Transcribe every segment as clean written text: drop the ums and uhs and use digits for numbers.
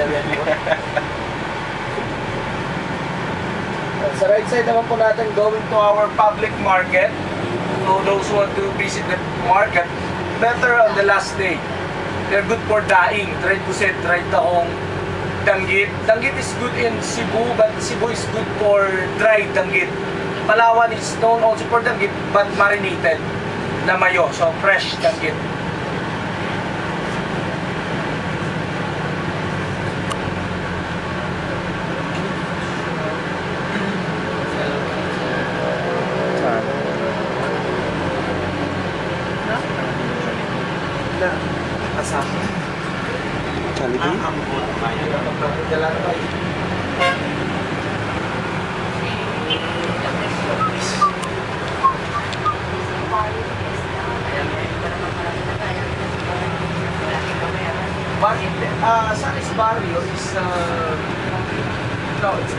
yan po. Sa right side naman po natin, going to our public market. So those who want to visit the market, better on the last day. They're good for daing, try to set right tahong danggit. Danggit is good in Cebu, but Cebu is good for dried danggit. Palawan is known also for danggit, but marinated na mayo, so fresh danggit. Kasama. Jollibee? Sanis Barrio is no, it's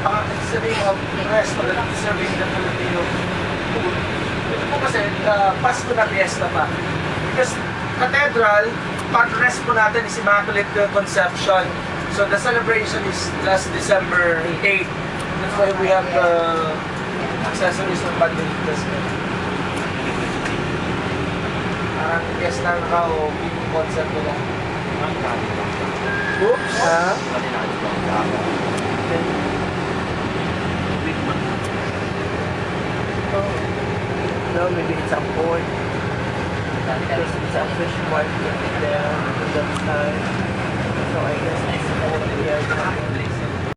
the name of restaurant serving the Filipino food. Ito po kasi Pasko na fiesta pa. Because Cathedral, patroness po natin is Immaculate Conception. So the celebration is last December 8. That's why we have accessories ng Banderitas. Parang fiesta ka o people concept ko lang. Oops! No, maybe it's a port. Because it's a fish market there on the side. So I guess it's all the